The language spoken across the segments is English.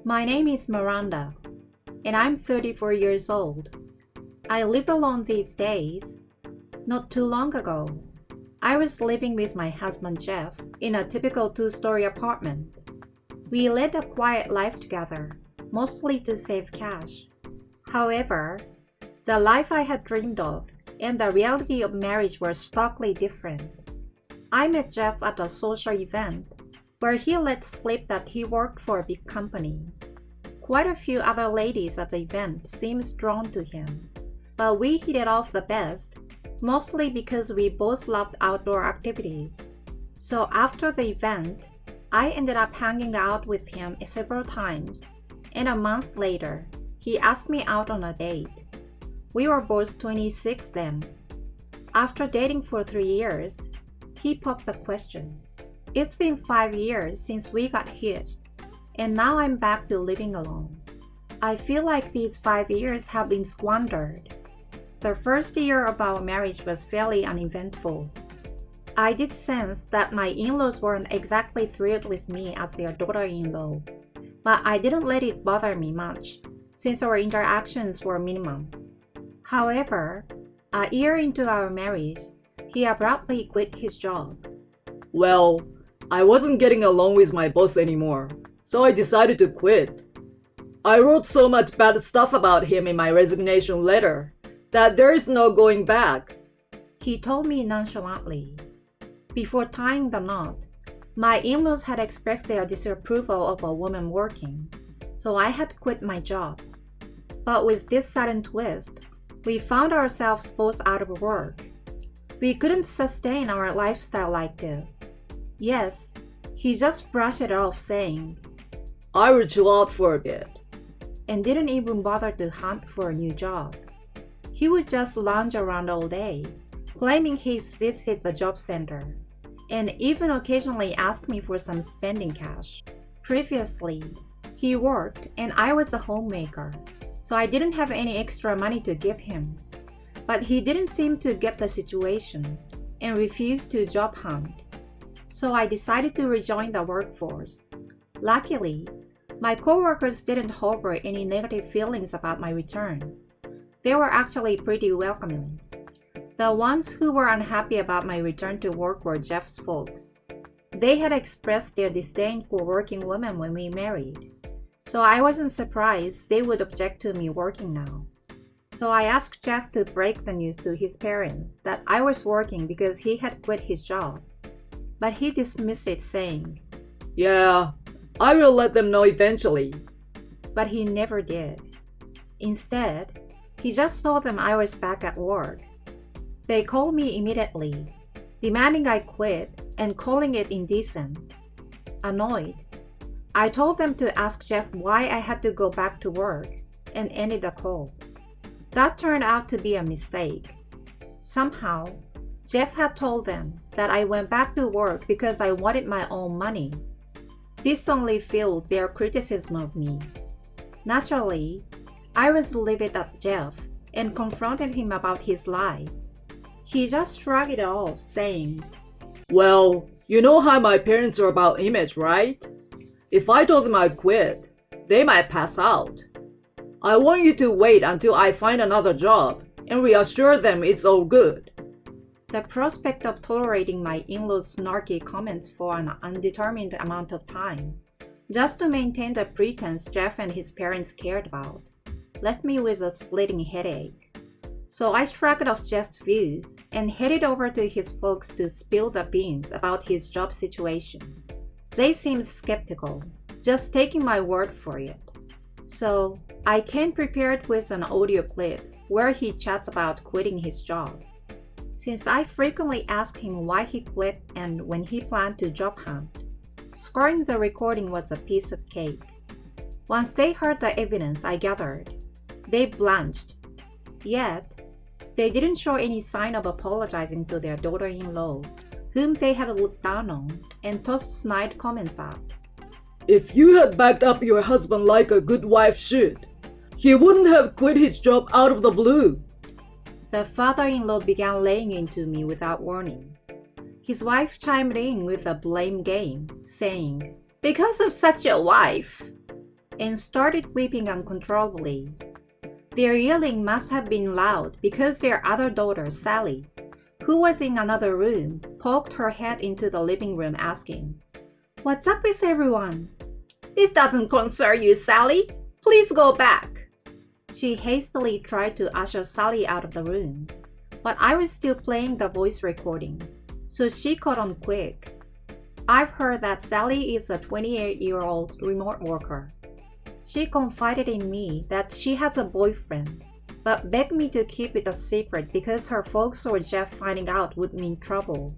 My name is Miranda, and I'm 34 years old. I live alone these days. Not too long ago, I was living with my husband Jeff in a typical two-story apartment. We led a quiet life together, mostly to save cash. However, the life I had dreamed of and the reality of marriage were starkly different. I met Jeff at a social event where he let slip that he worked for a big company. Quite a few other ladies at the event seemed drawn to him, but we hit it off the best, mostly because we both loved outdoor activities. So after the event, I ended up hanging out with him several times, and a month later, he asked me out on a date. We were both 26 then. After dating for 3 years, he popped the question. It's been 5 years since we got hitched, and now I'm back to living alone. I feel like these 5 years have been squandered. The first year of our marriage was fairly uneventful. I did sense that my in-laws weren't exactly thrilled with me as their daughter-in-law, but I didn't let it bother me much, since our interactions were minimum. However, a year into our marriage, he abruptly quit his job. Well, I wasn't getting along with my boss anymore, so I decided to quit. I wrote so much bad stuff about him in my resignation letter that there is no going back, he told me nonchalantly. Before tying the knot, my in-laws had expressed their disapproval of a woman working, so I had quit my job. But with this sudden twist, we found ourselves both out of work. We couldn't sustain our lifestyle like this. Yes, he just brushed it off saying, I will chill out for a bit, and didn't even bother to hunt for a new job. He would just lounge around all day, claiming he's visited the job center, and even occasionally ask me for some spending cash. Previously, he worked and I was a homemaker, so I didn't have any extra money to give him. But he didn't seem to get the situation and refused to job hunt. So I decided to rejoin the workforce. Luckily, my coworkers didn't harbor any negative feelings about my return. They were actually pretty welcoming. The ones who were unhappy about my return to work were Jeff's folks. They had expressed their disdain for working women when we married, so I wasn't surprised they would object to me working now. So I asked Jeff to break the news to his parents that I was working because he had quit his job, but he dismissed it saying, Yeah, I will let them know eventually. But he never did. Instead, he just told them I was back at work. They called me immediately, demanding I quit and calling it indecent. Annoyed, I told them to ask Jeff why I had to go back to work and ended the call. That turned out to be a mistake. Somehow, Jeff had told them that I went back to work because I wanted my own money. This only fueled their criticism of me. Naturally, I was livid at Jeff and confronted him about his lie. He just shrugged it off, saying, Well, you know how my parents are about image, right? If I told them I quit, they might pass out. I want you to wait until I find another job and reassure them it's all good. The prospect of tolerating my in-laws' snarky comments for an undetermined amount of time, just to maintain the pretense Jeff and his parents cared about, left me with a splitting headache. So I shrugged off Jeff's views and headed over to his folks to spill the beans about his job situation. They seemed skeptical, just taking my word for it. So I came prepared with an audio clip where he chats about quitting his job. Since I frequently asked him why he quit and when he planned to job hunt, scoring the recording was a piece of cake. Once they heard the evidence I gathered, they blanched. Yet, they didn't show any sign of apologizing to their daughter-in-law, whom they had looked down on and tossed snide comments at. If you had backed up your husband like a good wife should, he wouldn't have quit his job out of the blue. The father-in-law began laying into me without warning. His wife chimed in with a blame game, saying, "Because of such a wife." and started weeping uncontrollably. Their yelling must have been loud because their other daughter, Sally, who was in another room, poked her head into the living room asking, "What's up with everyone?" "This doesn't concern you, Sally. Please go back." She hastily tried to usher Sally out of the room, but I was still playing the voice recording, so she caught on quick. I've heard that Sally is a 28-year-old remote worker. She confided in me that she has a boyfriend, but begged me to keep it a secret because her folks or Jeff finding out would mean trouble.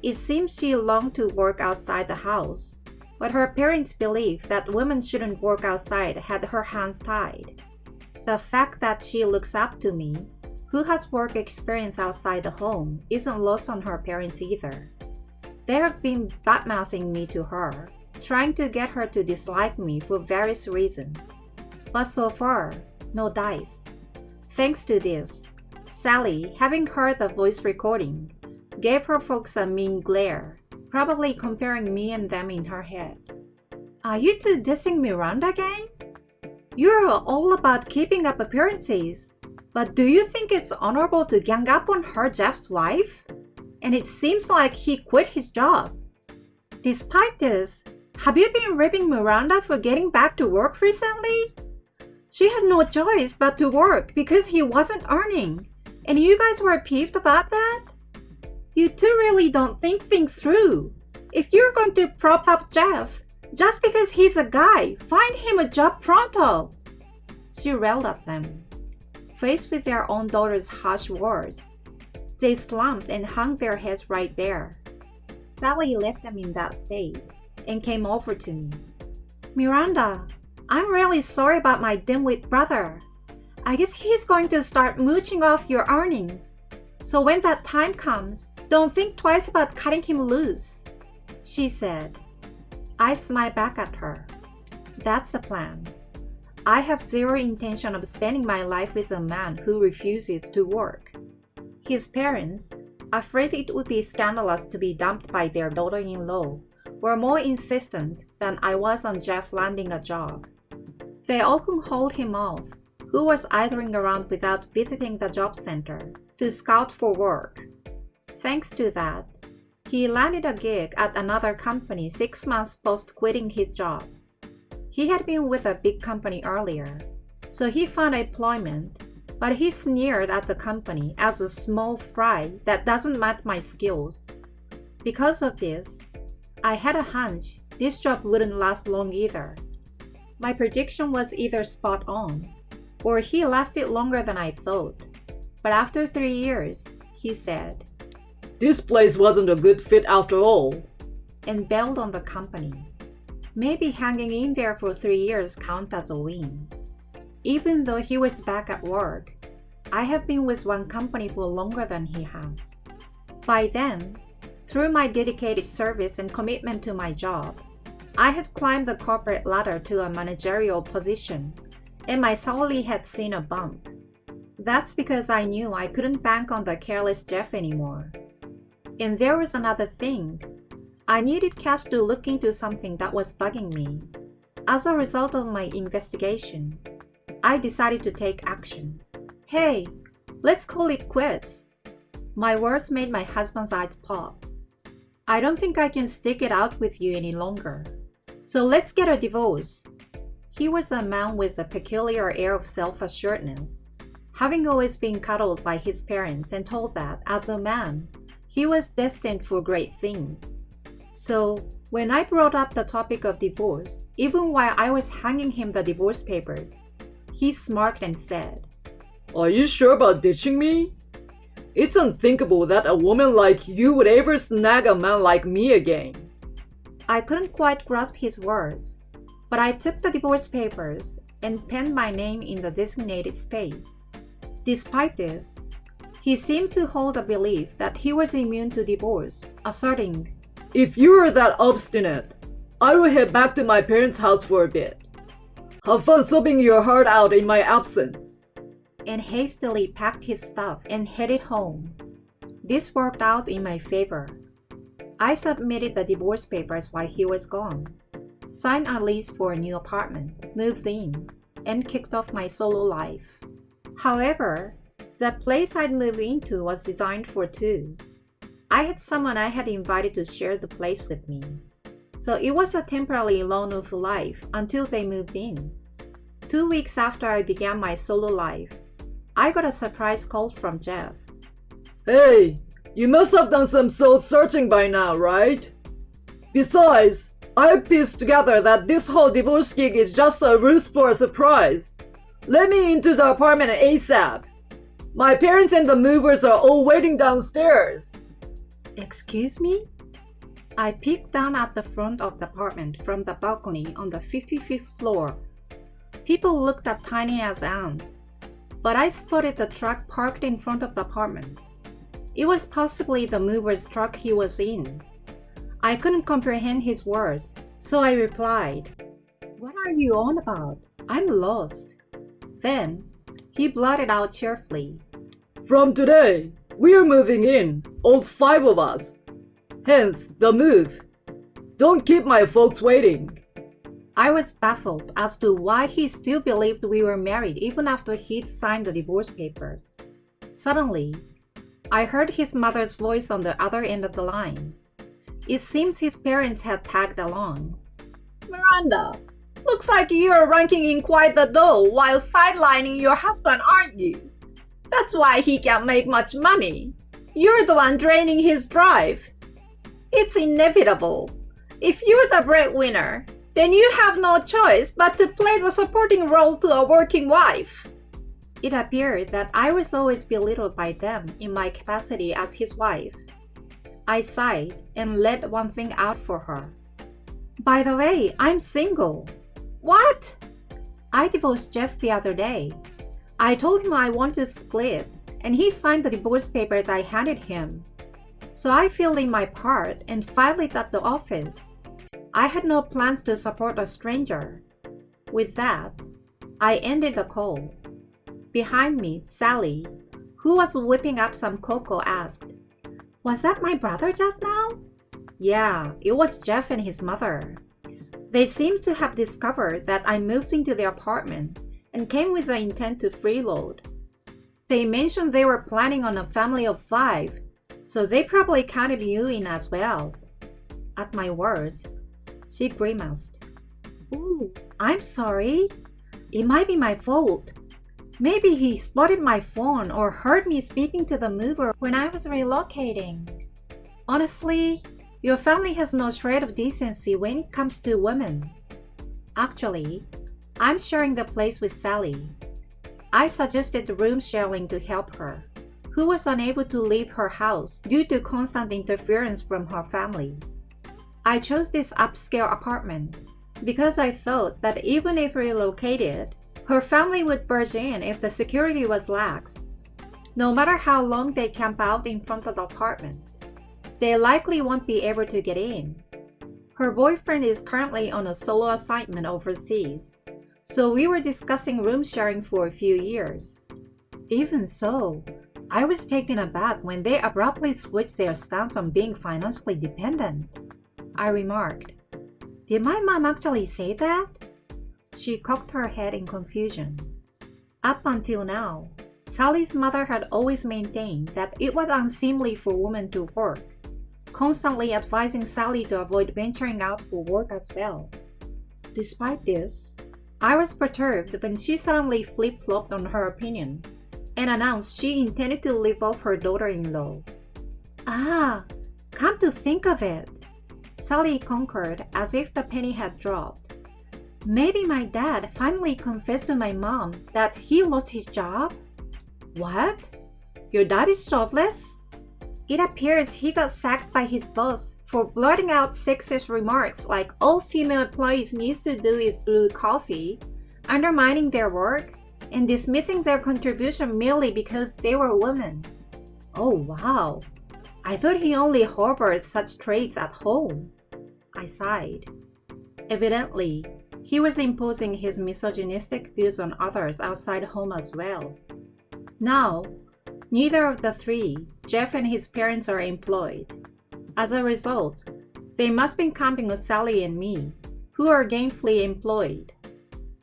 It seems she longed to work outside the house, but her parents' belief that women shouldn't work outside had her hands tied. The fact that she looks up to me, who has work experience outside the home, isn't lost on her parents either. They have been badmouthing me to her, trying to get her to dislike me for various reasons. But so far, no dice. Thanks to this, Sally, having heard the voice recording, gave her folks a mean glare, probably comparing me and them in her head. "Are you two dissing Miranda gang? You're all about keeping up appearances, but do you think it's honorable to gang up on her Jeff's wife? And it seems like he quit his job. Despite this, have you been ribbing Miranda for getting back to work recently? She had no choice but to work because he wasn't earning, and you guys were peeved about that? You two really don't think things through. If you're going to prop up Jeff, just because he's a guy, find him a job pronto." She railed at them. Faced with their own daughter's harsh words, they slumped and hung their heads right there. Sally left them in that state and came over to me. "Miranda, I'm really sorry about my dimwit brother. I guess he's going to start mooching off your earnings. So when that time comes, don't think twice about cutting him loose," she said. I smiled back at her. That's the plan. I have zero intention of spending my life with a man who refuses to work. His parents, afraid it would be scandalous to be dumped by their daughter-in-law, were more insistent than I was on Jeff landing a job. They often hauled him off, who was idling around without visiting the job center, to scout for work. Thanks to that, he landed a gig at another company 6 months post quitting his job. He had been with a big company earlier, so he found employment, but he sneered at the company as a small fry that doesn't match my skills. Because of this, I had a hunch this job wouldn't last long either. My prediction was either spot on, or he lasted longer than I thought. But after 3 years, he said, "This place wasn't a good fit after all," and bailed on the company. Maybe hanging in there for 3 years counts as a win. Even though he was back at work, I have been with one company for longer than he has. By then, through my dedicated service and commitment to my job, I had climbed the corporate ladder to a managerial position, and my salary had seen a bump. That's because I knew I couldn't bank on the careless Jeff anymore. And there was another thing. I needed cash to look into something that was bugging me. As a result of my investigation, I decided to take action. "Hey, let's call it quits." My words made my husband's eyes pop. "I don't think I can stick it out with you any longer. So let's get a divorce." He was a man with a peculiar air of self-assuredness, having always been cuddled by his parents and told that, as a man, he was destined for great things. So, when I brought up the topic of divorce, even while I was handing him the divorce papers, he smirked and said, "Are you sure about ditching me? It's unthinkable that a woman like you would ever snag a man like me again." I couldn't quite grasp his words, but I took the divorce papers and penned my name in the designated space. Despite this, he seemed to hold a belief that he was immune to divorce, asserting, "If you're that obstinate, I will head back to my parents' house for a bit. Have fun sobbing your heart out in my absence," and hastily packed his stuff and headed home. This worked out in my favor. I submitted the divorce papers while he was gone. signed a lease for a new apartment, moved in, and kicked off my solo life. However, the place I'd moved into was designed for two. I had someone I had invited to share the place with me, so it was a temporary lone-wolf life until they moved in. 2 weeks after I began my solo life, I got a surprise call from Jeff. Hey, you must have done some soul searching by now, right? Besides, I pieced together that this whole divorce gig is just a ruse for a surprise. Let me into the apartment ASAP. My parents and the movers are all waiting downstairs. Excuse me? I peeked down at the front of the apartment from the balcony on the 55th floor. People looked as tiny as ants, but I spotted the truck parked in front of the apartment. It was possibly the mover's truck he was in. I couldn't comprehend his words, so I replied, "What are you on about? I'm lost." Then, he blurted out cheerfully, From today, we're moving in, all 5 of us. Hence, the move. Don't keep my folks waiting. I was baffled as to why he still believed we were married even after he'd signed the divorce papers. Suddenly, I heard his mother's voice on the other end of the line. It seems his parents had tagged along. Miranda, looks like you're ranking in quite the dough while sidelining your husband, aren't you? That's why he can't make much money. You're the one draining his drive. It's inevitable. If you're the breadwinner, then you have no choice but to play the supporting role to a working wife. It appeared that I was always belittled by them in my capacity as his wife. I sighed and let one thing out for her. "By the way, I'm single." What? "I divorced Jeff the other day. I told him I wanted to split, and he signed the divorce papers I handed him. So I filled in my part and filed it at the office. I had no plans to support a stranger." With that, I ended the call. Behind me, Sally, who was whipping up some cocoa, asked, "Was that my brother just now?" "Yeah, it was Jeff and his mother. They seemed to have discovered that I moved into their apartment and came with the intent to freeload. They mentioned they were planning on a family of 5, so they probably counted you in as well." At my words, she grimaced. "Ooh, I'm sorry. It might be my fault. Maybe he spotted my phone or heard me speaking to the mover when I was relocating. Honestly, your family has no shred of decency when it comes to women. Actually, I'm sharing the place with Sally. I suggested room sharing to help her, who was unable to leave her house due to constant interference from her family. I chose this upscale apartment because I thought that even if relocated, her family would barge in if the security was lax. No matter how long they camp out in front of the apartment, they likely won't be able to get in. Her boyfriend is currently on a solo assignment overseas, so we were discussing room sharing for a few years. Even so, I was taken aback when they abruptly switched their stance on being financially dependent." I remarked, "Did my mom actually say that?" She cocked her head in confusion. Up until now, Sally's mother had always maintained that it was unseemly for women to work, constantly advising Sally to avoid venturing out for work as well. Despite this, I was perturbed when she suddenly flip-flopped on her opinion and announced she intended to live off her daughter-in-law. "Ah, come to think of it," Sally concurred as if the penny had dropped. "Maybe my dad finally confessed to my mom that he lost his job?" "What? Your dad is jobless?" "It appears he got sacked by his boss for blurting out sexist remarks like all female employees need to do is brew coffee, undermining their work, and dismissing their contribution merely because they were women." "Oh wow, I thought he only harbored such traits at home." I sighed. Evidently, he was imposing his misogynistic views on others outside home as well. Now, neither of the 3, Jeff and his parents, are employed. As a result, they must be counting on Sally and me, who are gainfully employed.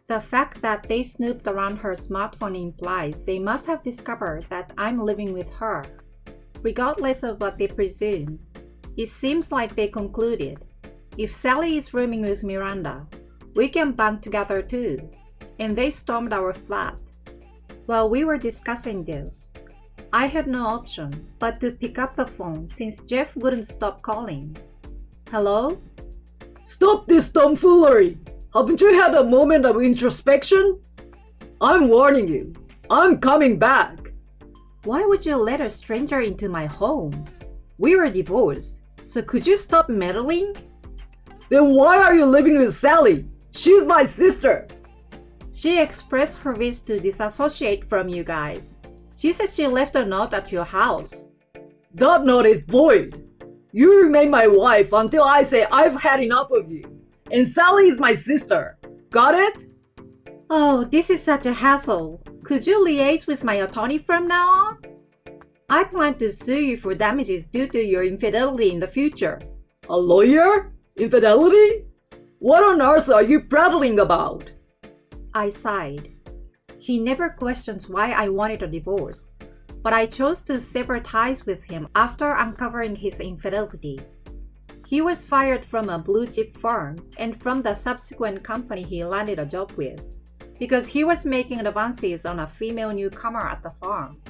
The fact that they snooped around her smartphone implies they must have discovered that I'm living with her. Regardless of what they presume, it seems like they concluded, if Sally is rooming with Miranda, we can band together too, and they stormed our flat. While we were discussing this, I had no option but to pick up the phone since Jeff wouldn't stop calling. Hello? Stop this tomfoolery! Haven't you had a moment of introspection? I'm warning you, I'm coming back. Why would you let a stranger into my home? We were divorced, so could you stop meddling? Then why are you living with Sally? She's my sister. She expressed her wish to disassociate from you guys. She said she left a note at your house. That note is void. You remain my wife until I say I've had enough of you. And Sally is my sister. Got it? Oh, this is such a hassle. Could you liaise with my attorney from now on? I plan to sue you for damages due to your infidelity in the future. A lawyer? Infidelity? What on earth are you prattling about? I sighed. He never questions why I wanted a divorce, but I chose to sever ties with him after uncovering his infidelity. He was fired from a blue chip firm and from the subsequent company he landed a job with, because he was making advances on a female newcomer at the farm.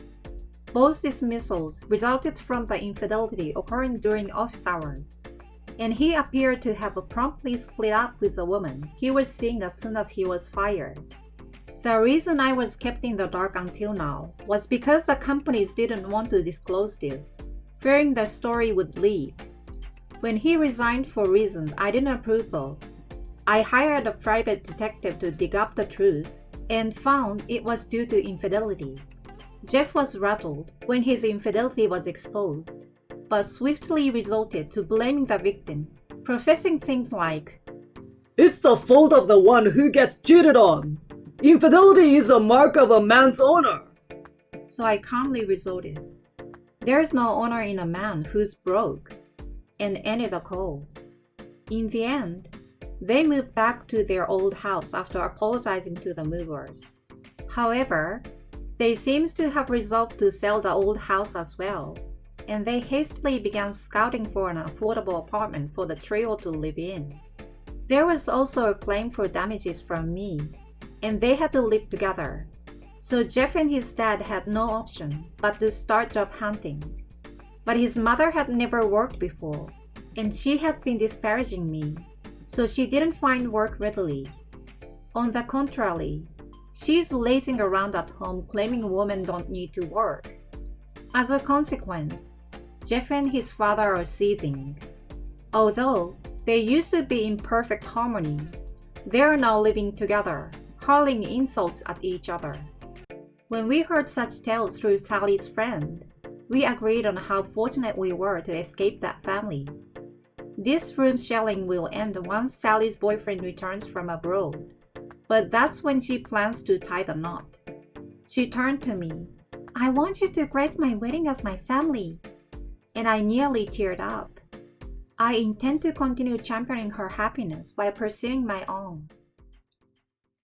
Both dismissals resulted from the infidelity occurring during office hours, and he appeared to have promptly split up with the woman he was seeing as soon as he was fired. The reason I was kept in the dark until now was because the companies didn't want to disclose this, fearing the story would leak. When he resigned for reasons I didn't approve of, I hired a private detective to dig up the truth and found it was due to infidelity. Jeff was rattled when his infidelity was exposed, but swiftly resorted to blaming the victim, professing things like, It's the fault of the one who gets cheated on. Infidelity is a mark of a man's honor. So I calmly resorted, There's no honor in a man who's broke, and ended the call. In the end, they moved back to their old house after apologizing to the movers. However, they seemed to have resolved to sell the old house as well, and they hastily began scouting for an affordable apartment for the trio to live in. There was also a claim for damages from me, and they had to live together. So Jeff and his dad had no option but to start job hunting. But his mother had never worked before, and she had been disparaging me, so she didn't find work readily. On the contrary, she's lazing around at home claiming women don't need to work. As a consequence, Jeff and his father are seething. Although they used to be in perfect harmony, they are now living together, hurling insults at each other. When we heard such tales through Sally's friend, we agreed on how fortunate we were to escape that family. This room shelling will end once Sally's boyfriend returns from abroad, but that's when she plans to tie the knot. She turned to me, I want you to grace my wedding as my family, and I nearly teared up. I intend to continue championing her happiness while pursuing my own.